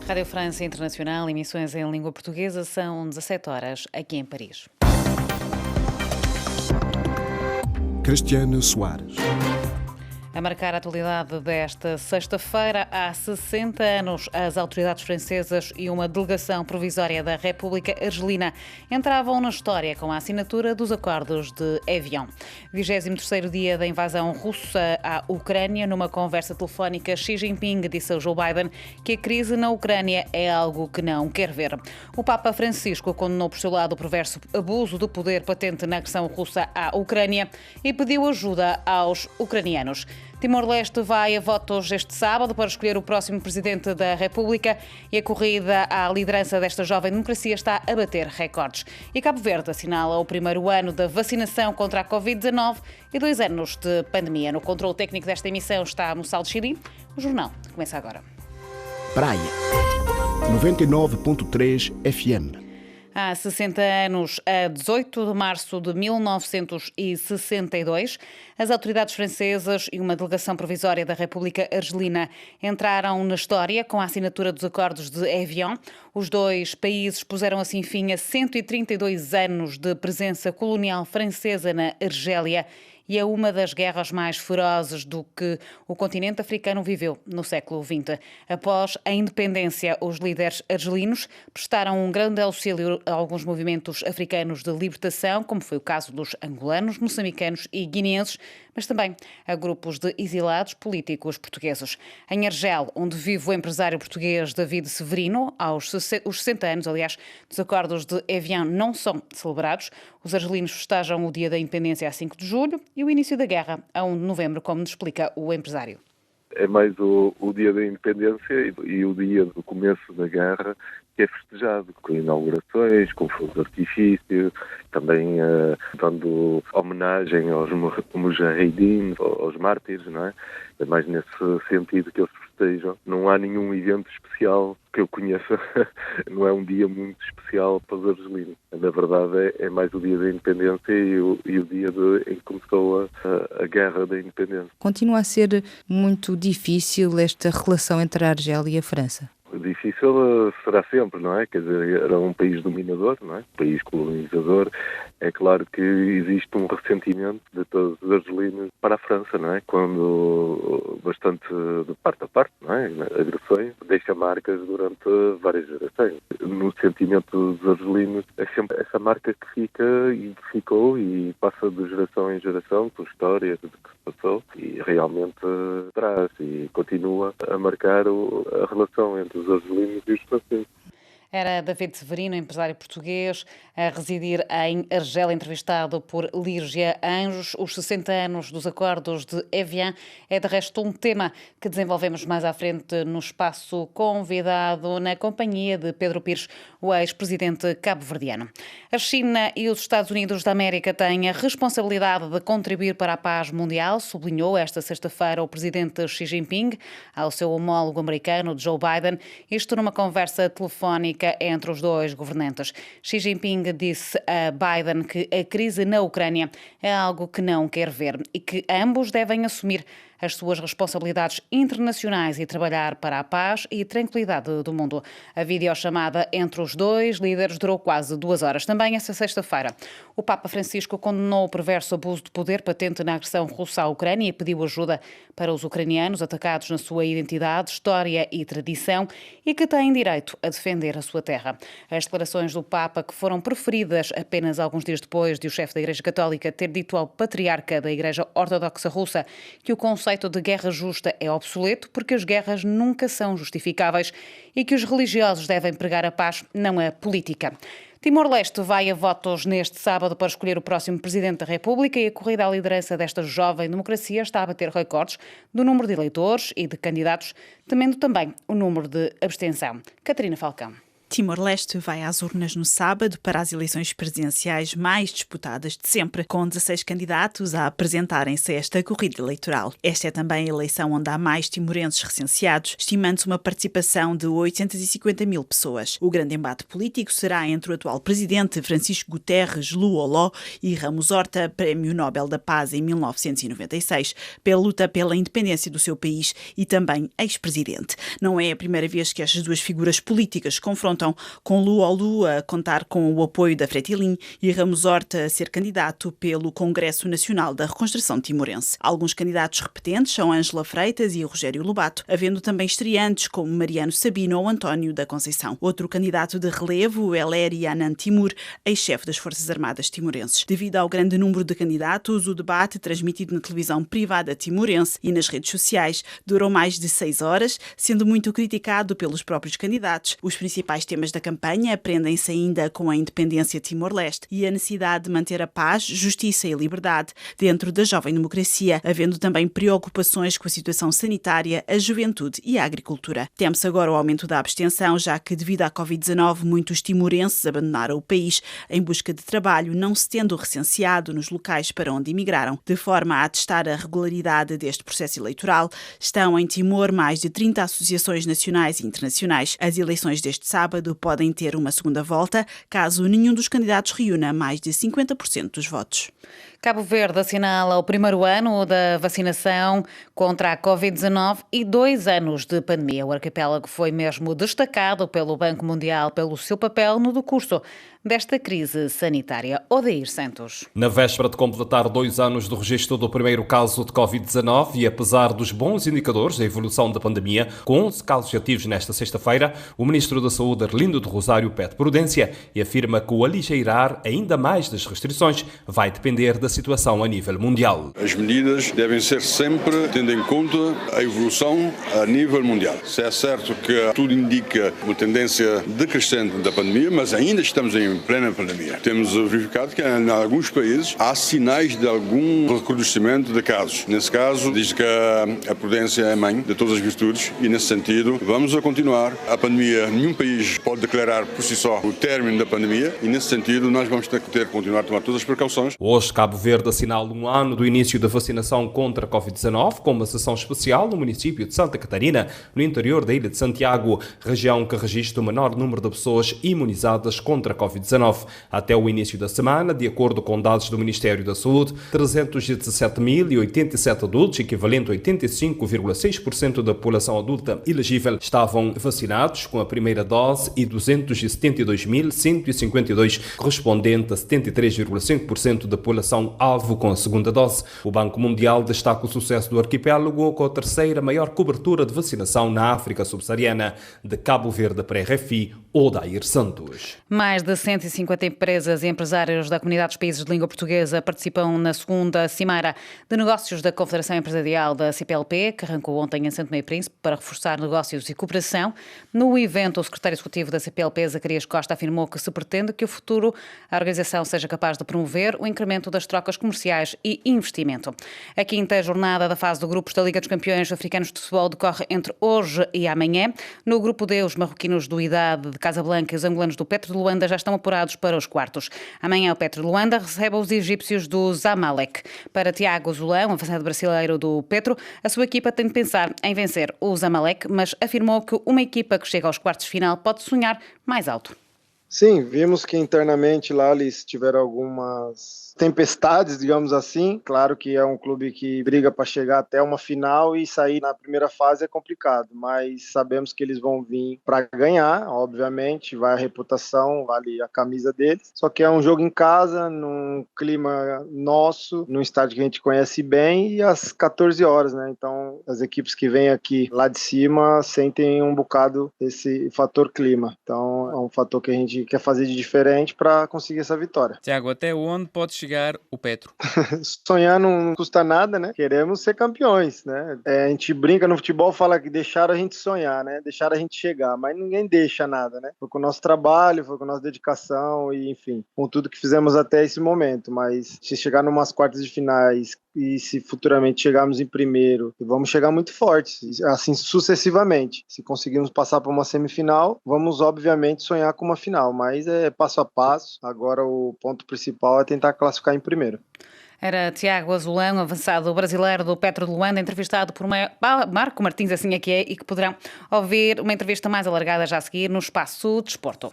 Rádio França Internacional, emissões em língua portuguesa, são 17 horas aqui em Paris. Cristiane Soares. A marcar a atualidade desta sexta-feira, há 60 anos, as autoridades francesas e uma delegação provisória da República Argelina entravam na história com a assinatura dos acordos de Évian. 23º dia da invasão russa à Ucrânia. Numa conversa telefónica, Xi Jinping disse a Joe Biden que a crise na Ucrânia é algo que não quer ver. O Papa Francisco condenou por seu lado o perverso abuso do poder patente na agressão russa à Ucrânia e pediu ajuda aos ucranianos. Timor-Leste vai a votos este sábado para escolher o próximo presidente da República e a corrida à liderança desta jovem democracia está a bater recordes. E Cabo Verde assinala o primeiro ano da vacinação contra a Covid-19 e 2 anos de pandemia. No controle técnico desta emissão está Moçal Chiri. O jornal começa agora. Praia 99.3 FM. Há 60 anos, a 18 de março de 1962, as autoridades francesas e uma delegação provisória da República Argelina entraram na história com a assinatura dos acordos de Évian. Os dois países puseram assim fim a 132 anos de presença colonial francesa na Argélia e a uma das guerras mais ferozes do que o continente africano viveu no século XX. Após a independência, os líderes argelinos prestaram um grande auxílio a alguns movimentos africanos de libertação, como foi o caso dos angolanos, moçambicanos e guineenses, mas também a grupos de exilados políticos portugueses. Em Argel, onde vive o empresário português David Severino, os 60 anos, aliás, dos acordos de Évian não são celebrados. Os argelinos festejam o dia da independência a 5 de julho e o início da guerra a 1 de novembro, como nos explica o empresário. É mais o dia da independência e o dia do começo da guerra que é festejado, com inaugurações, com fogos de artifício, também dando homenagem aos mujahideen, aos mártires, não é? É mais nesse sentido que eles festejam. Não há nenhum evento especial que eu conheça, não é um dia muito especial para os argelinos. Na verdade é mais o dia da independência e o dia em que começou a guerra da independência. Continua a ser muito difícil esta relação entre a Argélia e a França? Difícil será sempre, não é? Quer dizer, era um país dominador, não é? Um país colonizador. É claro que existe um ressentimento de todos os argelinos para a França, não é? Quando bastante de parte a parte, não é? Agressões deixa marcas durante várias gerações. No sentimento dos argelinos é sempre essa marca que fica e que ficou e passa de geração em geração, com história, tudo que se passou e realmente traz e continua a marcar a relação entre os argelinos e os franceses. Era David Severino, empresário português, a residir em Argel, entrevistado por Lígia Anjos. Os 60 anos dos acordos de Évian é, de resto, um tema que desenvolvemos mais à frente no espaço convidado, na companhia de Pedro Pires, o ex-presidente cabo-verdiano. A China e os Estados Unidos da América têm a responsabilidade de contribuir para a paz mundial, sublinhou esta sexta-feira o presidente Xi Jinping ao seu homólogo americano, Joe Biden, isto numa conversa telefónica entre os dois governantes. Xi Jinping disse a Biden que a crise na Ucrânia é algo que não quer ver e que ambos devem assumir as suas responsabilidades internacionais e trabalhar para a paz e tranquilidade do mundo. A videochamada entre os dois líderes durou quase 2 horas. Também esta sexta-feira, o Papa Francisco condenou o perverso abuso de poder patente na agressão russa à Ucrânia e pediu ajuda para os ucranianos atacados na sua identidade, história e tradição e que têm direito a defender a sua terra. As declarações do Papa, que foram proferidas apenas alguns dias depois de o chefe da Igreja Católica ter dito ao patriarca da Igreja Ortodoxa Russa que o conceito de guerra justa é obsoleto porque as guerras nunca são justificáveis e que os religiosos devem pregar a paz, não a política. Timor-Leste vai a votos neste sábado para escolher o próximo Presidente da República e a corrida à liderança desta jovem democracia está a bater recordes do número de eleitores e de candidatos, temendo também o número de abstenção. Catarina Falcão. Timor-Leste vai às urnas no sábado para as eleições presidenciais mais disputadas de sempre, com 16 candidatos a apresentarem-se a esta corrida eleitoral. Esta é também a eleição onde há mais timorenses recenseados, estimando-se uma participação de 850 mil pessoas. O grande embate político será entre o atual presidente Francisco Guterres Luolo e Ramos Horta, Prémio Nobel da Paz em 1996, pela luta pela independência do seu país e também ex-presidente. Não é a primeira vez que estas duas figuras políticas confrontam, com Luolo a contar com o apoio da Fretilin e Ramos Horta a ser candidato pelo Congresso Nacional da Reconstrução Timorense. Alguns candidatos repetentes são Ângela Freitas e Rogério Lobato, havendo também estreantes como Mariano Sabino ou António da Conceição. Outro candidato de relevo é Leri Anand Timur, ex-chefe das Forças Armadas timorenses. Devido ao grande número de candidatos, o debate, transmitido na televisão privada timorense e nas redes sociais, durou mais de 6 horas, sendo muito criticado pelos próprios candidatos. Os principais temas da campanha prendem-se ainda com a independência de Timor-Leste e a necessidade de manter a paz, justiça e liberdade dentro da jovem democracia, havendo também preocupações com a situação sanitária, a juventude e a agricultura. Teme-se agora o aumento da abstenção, já que, devido à Covid-19, muitos timorenses abandonaram o país em busca de trabalho, não se tendo recenseado nos locais para onde emigraram. De forma a atestar a regularidade deste processo eleitoral, estão em Timor mais de 30 associações nacionais e internacionais. As eleições deste sábado podem ter uma segunda volta, caso nenhum dos candidatos reúna mais de 50% dos votos. Cabo Verde assinala o primeiro ano da vacinação contra a Covid-19 e 2 anos de pandemia. O arquipélago foi mesmo destacado pelo Banco Mundial pelo seu papel no decurso desta crise sanitária. Odair Santos. Na véspera de completar 2 anos do registro do primeiro caso de Covid-19 e apesar dos bons indicadores da evolução da pandemia, com 11 casos ativos nesta sexta-feira, o Ministro da Saúde, Arlindo do Rosário, pede prudência e afirma que o aligeirar ainda mais das restrições vai depender da situação a nível mundial. As medidas devem ser sempre tendo em conta a evolução a nível mundial. Se é certo que tudo indica uma tendência decrescente da pandemia, mas ainda estamos em plena pandemia. Temos verificado que em alguns países há sinais de algum recrudescimento de casos. Nesse caso, diz que a prudência é a mãe de todas as virtudes e, nesse sentido, vamos a continuar. A pandemia, nenhum país pode declarar por si só o término da pandemia e, nesse sentido, nós vamos ter que continuar a tomar todas as precauções. Hoje, Cabo Verde assinala 1 ano do início da vacinação contra a Covid-19 com uma sessão especial no município de Santa Catarina, no interior da Ilha de Santiago, região que registra o menor número de pessoas imunizadas contra a Covid-19. Até o início da semana, de acordo com dados do Ministério da Saúde, 317.087 adultos, equivalente a 85,6% da população adulta elegível, estavam vacinados com a primeira dose e 272.152, correspondente a 73,5% da população alvo com a segunda dose. O Banco Mundial destaca o sucesso do arquipélago com a terceira maior cobertura de vacinação na África subsaariana. De Cabo Verde para a RFI, Odair Santos. Mais de 150 empresas e empresários da Comunidade dos Países de Língua Portuguesa participam na segunda Cimeira de Negócios da Confederação Empresarial da CPLP, que arrancou ontem em Santo Tomé e Príncipe para reforçar negócios e cooperação. No evento, o secretário executivo da CPLP, Zacarias Costa, afirmou que se pretende que o futuro a organização seja capaz de promover o incremento das trocas comerciais e investimento. A quinta jornada da fase de grupos da Liga dos Campeões Africanos de Futebol decorre entre hoje e amanhã. No grupo D, os marroquinos do Idade de Casablanca e os angolanos do Petro de Luanda já estão apurados para os quartos. Amanhã o Petro de Luanda recebe os egípcios do Zamalek. Para Tiago Zulão, avançado brasileiro do Petro, a sua equipa tem de pensar em vencer o Zamalek, mas afirmou que uma equipa que chega aos quartos de final pode sonhar mais alto. Sim, vimos que internamente lá eles tiveram algumas tempestades, digamos assim. Claro que é um clube que briga para chegar até uma final e sair na primeira fase é complicado, mas sabemos que eles vão vir para ganhar, obviamente, vai a reputação, vale a camisa deles. Só que é um jogo em casa, num clima nosso, num estádio que a gente conhece bem e às 14 horas, né? Então, as equipes que vêm aqui lá de cima sentem um bocado esse fator clima. Então, é um fator que a gente quer fazer de diferente para conseguir essa vitória. Tiago, até onde pode chegar o Petro? Sonhar não custa nada, né? Queremos ser campeões, né? A gente brinca no futebol, fala que deixaram a gente sonhar, né? Deixaram a gente chegar, mas ninguém deixa nada, né? Foi com o nosso trabalho, foi com a nossa dedicação e, enfim, com tudo que fizemos até esse momento. Mas se chegar numas quartas de finais e se futuramente chegarmos em primeiro, vamos chegar muito fortes, assim sucessivamente. Se conseguirmos passar para uma semifinal, vamos obviamente sonhar com uma final, mas é passo a passo. Agora o ponto principal é tentar classificar em primeiro. Era Tiago Azulão, avançado brasileiro do Petro de Luanda, entrevistado por Marco Martins, assim é que é, e que poderão ouvir uma entrevista mais alargada já a seguir no Espaço Desporto.